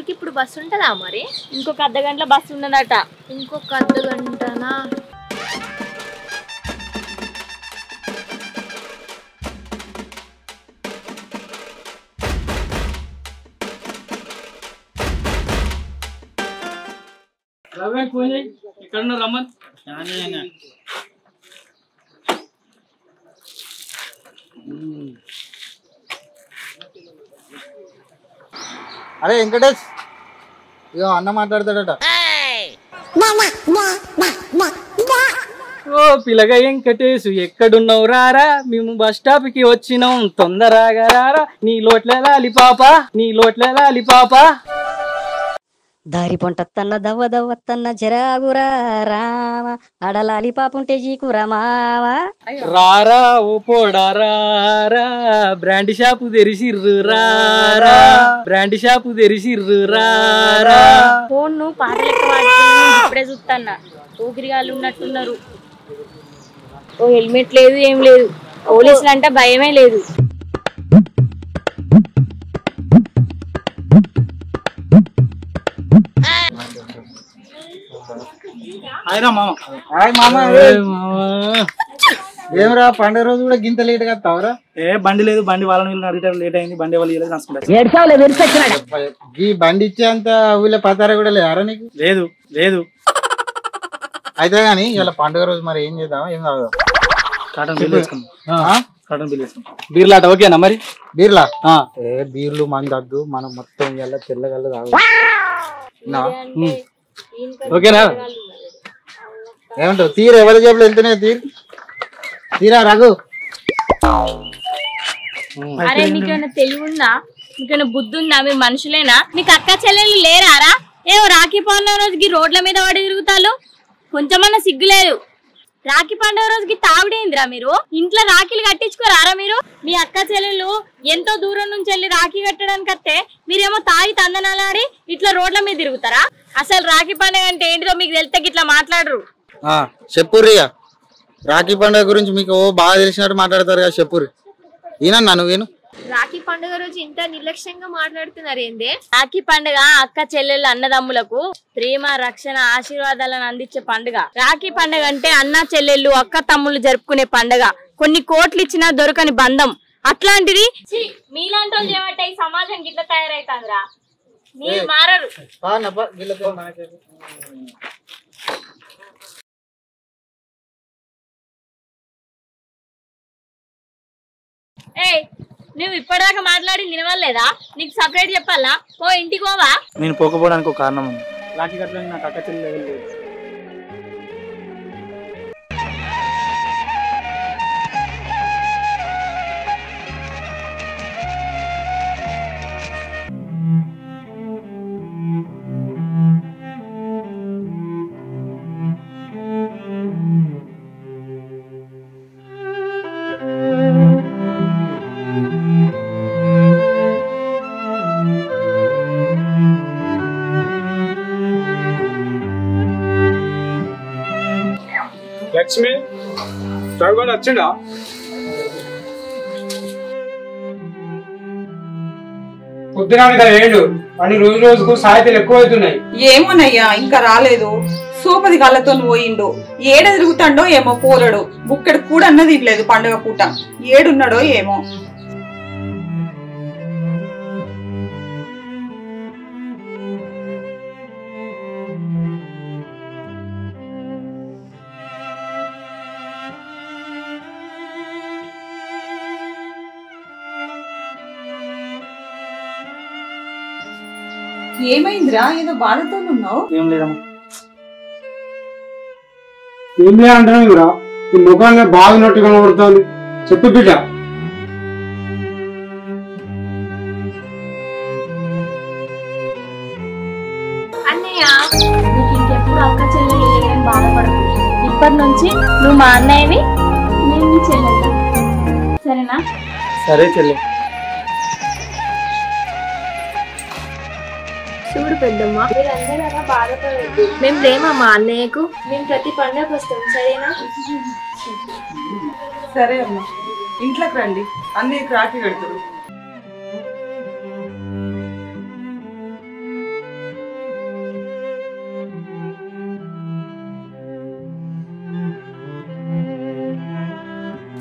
స్కూల్కి ఇప్పుడు బస్సు ఉంటుందా మరి? ఇంకొక అర్ధగంటల బస్సు ఉన్నదట. ఇంకొక అర్ధగంటనా? ఎక్కడున్నా రమ్మన్. అరే వెంకటేష్, ఇగో అన్న మాట్లాడతాడట. ఓ పిల్లగా వెంకటేశు ఎక్కడున్నావు రారా, మేము బస్ స్టాప్ కి వచ్చినాం తొందరగా రారా, నీ లోట్ల లాలి పాప దారి పొంటత్తన్న దవ్వ దవ్వత్తన్న జరాగురా రామ అడలాలి పాపుంటే జీకురా మావా. రారా ఓ పోడా రారా, బ్రాండ్ షాపు తెరిసిర్రు రారా, బ్రాండ్ షాపు తెరిసిర్రు రారా. ఫోన్ ను పాట లెక్క వాడుతున్నా, ఇప్పుడే చూస్తాన్నా. ఊగిరిగాళ్ళు ఉన్నట్టున్నారు. ఓ హెల్మెట్ లేదు, ఏం లేదు. పోలీసులు అంటే భయమే లేదు. ఏమరా పండుగ రోజు కూడా గింత లేట్ గా తావరా? బండి లేదు, బండి వాళ్ళని అడిగితే లేట్ అయింది, బండి వాళ్ళు నడుచుకుంటారు. ఈ బండి ఇచ్చేంత ఊళ్ళో పతారా కూడా లేరా నీకు? లేదు లేదు. అయితే గాని ఇలా పండుగ రోజు మరి ఏం చేద్దాం, ఏం తాగుదాం? కాటన్ బిల్ వేసుకుందాం. కాటన్ బిల్ వేసుకుందాం. బీర్లాట ఓకేనా మరి? బీర్లా బీర్లు మందద్దు, మనం మొత్తం ఇలా తెల్లగల్ల తాగుదాం. ఓకేనా? ఏమంటావు? తీరు ఎవరి జేబులు వెళ్తున్నాయి? తీరా రఘు. అరే మీకేమైనా తెలివి ఉందా? మీకేమైనా బుద్ధి ఉందా? మీరు మనుషులేనా? మీకు అక్క చెల్లెలు లేరారా? ఏమో రాఖీ పండుగ రోజుకి రోడ్ల మీద పడి తిరుగుతారు. కొంచెమన్నా సిగ్గులేదు. రాఖీ పండుగ రోజుకి తావిడేందిరా మీరు? ఇంట్లో రాఖీలు కట్టించుకోరారా మీరు? మీ అక్క చెల్లెలు ఎంతో దూరం నుంచి వెళ్ళి రాఖీ కట్టడానికి వస్తే మీరేమో తాగి తందనాలాడి ఇట్లా రోడ్ల మీద తిరుగుతారా? అసలు రాఖీ పండుగ అంటే ఏంటిదో మీకు తెలిస్తే ఇట్లా మాట్లాడరు. చెప్పుర్రియా, రాఖీ పండుగ గురించి మీకు బాగా తెలిసినట్టు మాట్లాడతారు కదా, చెప్పుర్రి. ఈయనన్నా నువ్వేను? రాఖీ పండుగ రోజు ఇంత నిర్లక్ష్యంగా మాట్లాడుతున్నారు ఏందే? రాఖీ పండుగ అక్క చెల్లెళ్ళు అన్నదమ్ములకు ప్రేమ, రక్షణ, ఆశీర్వాదాలను అందించే పండుగ. రాఖీ పండుగ అంటే అన్న చెల్లెళ్ళు, అక్క తమ్ముళ్ళు జరుపుకునే పండుగ. కొన్ని కోట్లు ఇచ్చినా దొరకని బంధం. అట్లాంటిది మీలాంటి వాళ్ళు చేయబట్టే ఈ సమాజం గిట్ల తయారైతుందిరా. మీరు మారరు. ఏయ్, నువ్వు ఇప్పటిదాకా మాట్లాడి వినవలేదా? నీకు సపరేట్ చెప్పాలా? పో ఇంటికి పోవా? నేను పోకపోవడానికి ఒక కారణం ఉంది. రాఖీ కట్టడానికి నాకు అక్క చెల్లెలు లేదు. లక్ష్మి చదువుకొని వచ్చిండా? పొద్దున ఏడు అని రోజు రోజుకు సాహిత్యాలు ఎక్కువ అవుతున్నాయి. ఏమోనయ్యా, ఇంకా రాలేదు. సోపది కళ్ళతో పోయిండు. ఏడ తిరుగుతాడో ఏమో పోలడు. బుక్కడు కూడా అన్నది లేదు పండుగ పూట. ఏడున్నాడో ఏమో. ఏమైందిరా? ఏదో బాధతో ఉన్నావు? ఏం లేదమ్మా. ఏం అంటున్నావురా? ఈ ముఖాన్ని బాగున్నట్టుగా కొడుతుంది. చెప్పు బిడ్డ. అన్నయ్య, నీకు ఇంకెప్పుడు అక్క చెల్లెలు లేరని బాధపడదు. ఇప్పటి నుంచి నువ్వు మా అన్నయ్యవి, నేను నీ చెల్లెలు. సరేనా? సరే చెల్లె. చూడు పెద్దమ్మ, మీరందరూ అలా బాధపడద్దు. మేము లేమా మా అన్నయ్యకు? మేము ప్రతి పండుగకు వస్తాం, సరేనా? సరే అమ్మా, ఇంట్లోకి రండి. అన్నయ్యకి రాఖీ కడతారు.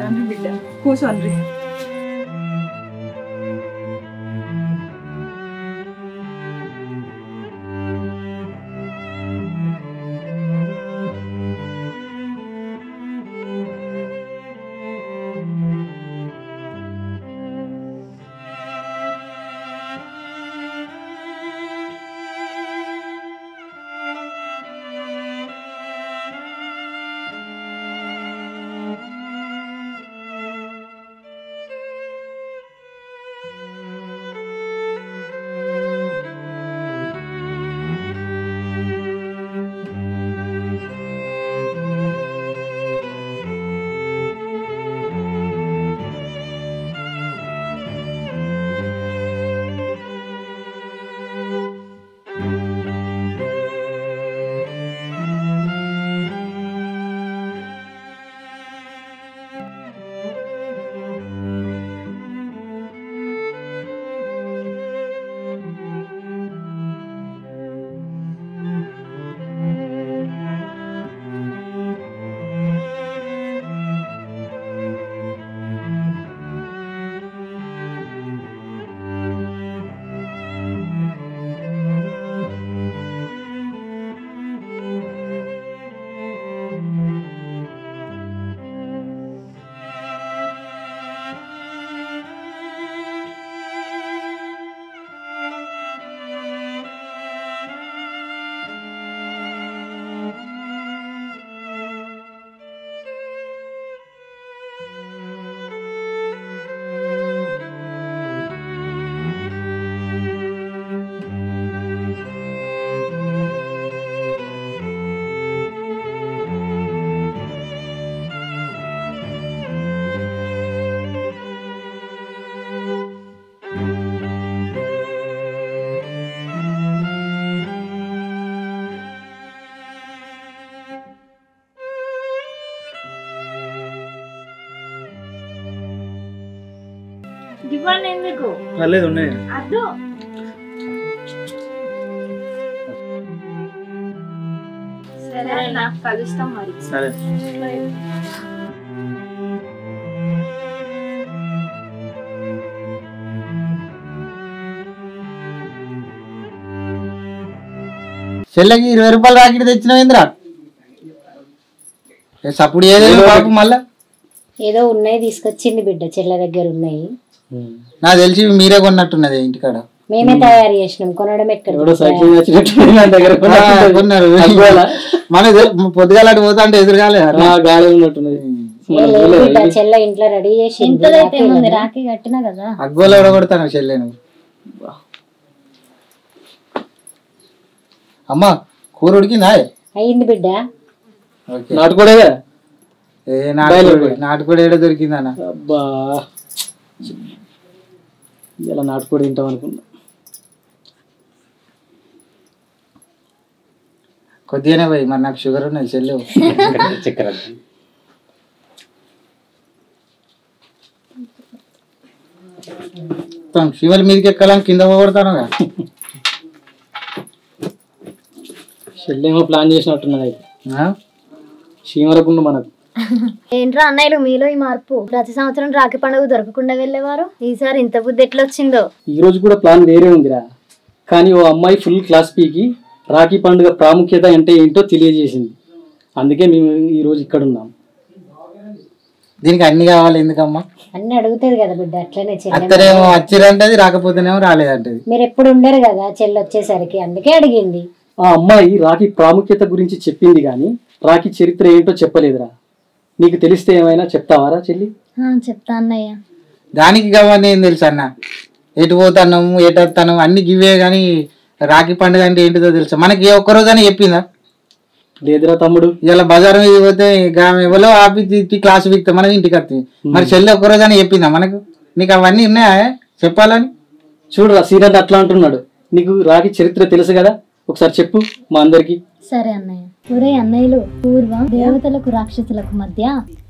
రండి బిడ్డ కూర్చోండి. దివాన్ ఎందుకు పర్లేదు ఉన్నాయి అద్దు సరే అన్న కలుస్తాం మరి సరే చెల్లెకి 20 రూపాయలు రాకెట్ తెచ్చినావు ఏంద్రా? అప్పుడు ఏదో పాపం మళ్ళా ఏదో ఉన్నాయి తీసుకొచ్చింది బిడ్డ, చెల్ల దగ్గర ఉన్నాయి. నాకు తెలిసి మీరే కొన్నట్టున్నది ఇంటికాడ. మేమే తయారు చేసినాం, కొనడం ఎక్కడ కొన్నారు. మన పొద్దుగాల పోతా అంటే ఎదురుగాలే గాలి ఉన్నట్టున్నది. చెల్ల ఇంట్లో రెడీ చేసి రాఖీ కట్టినా కదా. అగ్గోలు ఎవడగొడతాను చెల్లెను. అమ్మా కూర ఉడికిందా? అయింది బిడ్డ. నాటుకోడే నాటుకోడి ఏడో దొరికిందన్న. అబ్బా ఇలా నాటుకోడి తింటాం అనుకున్నా. కొద్దిగానే పోయి మరి నాకు షుగర్ ఉన్నది చెల్లెవు. చక్కెర శివల మీదకి ఎక్కాలని కింద పోగొడతాను. చెల్లెమో ప్లాన్ చేసినట్టున్నది. చీమరకుండు మనకు. ఏంట్రా అన్నయ్యలు మీలో ఈ మార్పు? ప్రతి సంవత్సరం రాఖీ పండుగ దొరకకుండా వెళ్ళేవారు, ఈసారి ఇంత బుద్ధి ఎట్లా వచ్చిందో. ఈ రోజు కూడా ప్లాన్ వేరే ఉందిరా, కానీ ఓ అమ్మాయి ఫుల్ క్లాస్ పీకి రాఖీ పండుగ ప్రాముఖ్యత అంటే ఏంటో తెలియజేసింది. అందుకే మేము ఈ రోజు ఇక్కడ ఉన్నాం. దీనికి అన్ని కావాలి ఎందుకమ్మా? అన్ని అడుగుతుంది కదా బిడ్డ, అట్లనే అత్తనేమో వచ్చిరంటది, రాకపోతేనేమో రాలేదంటది. మీరు ఎప్పుడు ఉండరు కదా చెల్లి వచ్చేసరికి, అందుకే అడిగింది. ఆ అమ్మాయి రాఖీ ప్రాముఖ్యత గురించి చెప్పింది కానీ రాఖీ చరిత్ర ఏంటో చెప్పలేదురా. నీకు తెలిస్తే ఏమైనా చెప్తావారా చెల్లి? చెప్తా అన్నయ్య. దానికి కావాలి ఏం తెలుసు అన్న, ఎటు పోతాము ఎటు వస్తాను అన్ని గివే కానీ రాఖీ పండుగ అంటే ఏంటిదో తెలుసా మనకి? ఏ ఒక్కరోజు అని చెప్పిందా? లేదురా తమ్ముడు. ఇలా బజార్ మీద పోతే ఎవరో ఆపి క్లాస్ వీక్తా మనం ఇంటికి వస్తుంది. మరి చెల్లి ఒక్కరోజు అని చెప్పిందా మనకు? నీకు అవన్నీ ఉన్నాయా చెప్పాలని? చూడరా సీరియల్ అట్లా అంటున్నాడు. నీకు రాఖీ చరిత్ర తెలుసు కదా, ఒకసారి చెప్పు మా అందరికి. సరే అన్నయ్య. ఒరే అన్నయ్యలు, పూర్వం దేవతలకు రాక్షసులకు మధ్య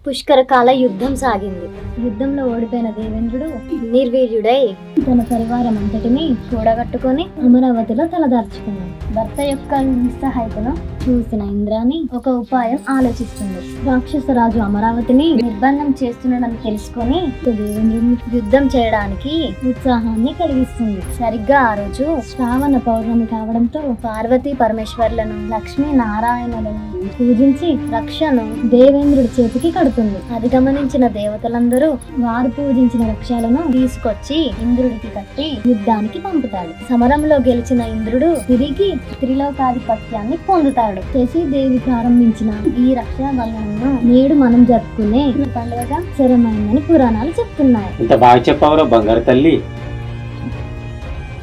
పుష్కర కాల యుద్ధం సాగింది. యుద్ధంలో ఓడిపోయిన దేవేంద్రుడు నిర్వీర్యుడై తన పరివారం అంతటిని కూడగట్టుకొని అమరావతిలో తలదార్చుకున్నాడు. భర్త యొక్క నిస్సహాయతను చూసిన ఇంద్రాణి ఒక ఉపాయం ఆలోచిస్తుంది. రాక్షసరాజు అమరావతిని నిర్బంధం చేస్తున్నాడని తెలుసుకొని దేవేంద్రుని యుద్ధం చేయడానికి ఉత్సాహాన్ని కలిగిస్తుంది. సరిగ్గా ఆ రోజు శ్రావణ పౌర్ణమి కావడంతో పార్వతీ పరమేశ్వర్లను లక్ష్మీ నారాయణులను పూజించి రక్షను దేవేంద్రుడి చేతికి కడుతుంది. అది గమనించిన దేవతలందరూ వారు పూజించిన వృక్షాలను తీసుకొచ్చి ఇంద్రుడికి కట్టి యుద్ధానికి పంపుతాడు. సమరంలో గెలిచిన ఇంద్రుడు తిరిగి త్రిలోకాధిపత్యాన్ని పొందుతాడు. శశిదేవి ప్రారంభించిన ఈ రక్షాబంధనను నేడు మనం జరుపుకునే పండుగగా స్థిరమైందని పురాణాలు చెప్తున్నాయి. ఇంత బాగా చెప్పావురా బంగారు తల్లి.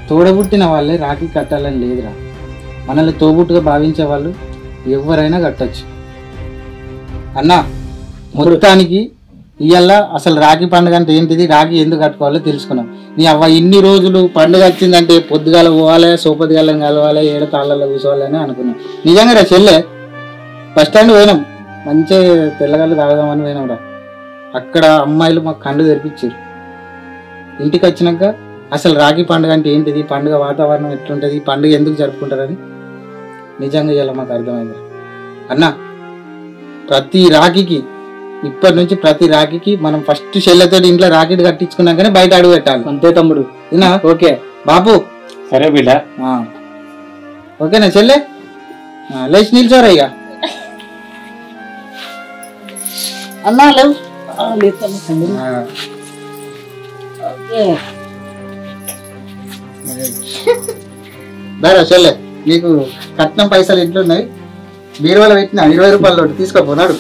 తోడబుట్టిన వాళ్ళే రాఖీ కట్టాలని లేదురా. మనల్ని తోబుట్టుగా భావించే వాళ్ళు ఎవరైనా కట్టచ్చు అన్నా. మొత్తానికి ఇవాళ అసలు రాఖీ పండుగ అంటే ఏంటిది, రాఖీ ఎందుకు కట్టుకోవాలో తెలుసుకున్నాం. నీ అవ్వ ఇన్ని రోజులు పండుగ వచ్చిందంటే పొద్దుగాల పోవాలి, సోపతిగాలని కలవాలి, ఏడ తాళ్ళల్లో కూర్చోవాలని అనుకున్నాం. నిజంగా రా చెల్లె బస్ స్టాండ్ పోయినాం, మంచిగా తెల్లగల్లు తాగదామని పోయినాం రా. అక్కడ అమ్మాయిలు మాకు కండు తెరిపించారు. ఇంటికి వచ్చినాక అసలు రాఖీ పండుగ అంటే ఏంటిది, పండుగ వాతావరణం ఎట్లుంటుంది, పండుగ ఎందుకు జరుపుకుంటారని నిజంగా ఇలా మాకు అర్థమైంది అన్న. ప్రతి రాఖీకి ఇప్పటి నుంచి ప్రతి రాఖీకి మనం ఫస్ట్ చెల్లెతో ఇంట్లో రాకెట్ కట్టించుకున్నాకనే బయట అడుగు పెట్టాలి. అంతే తమ్ముడు. ఓకే బాబు. సరే బిడ్డ. ఓకేనా చెల్లె? లేచి నిల్చోరా ఇక. అన్నా లేవు. దారా చెల్లె, నీకు కట్నం పైసలు ఇంట్లో ఉన్నాయి, బీరువాలో పెట్టిన 20 రూపాయలు తీసుకోపోనాడు.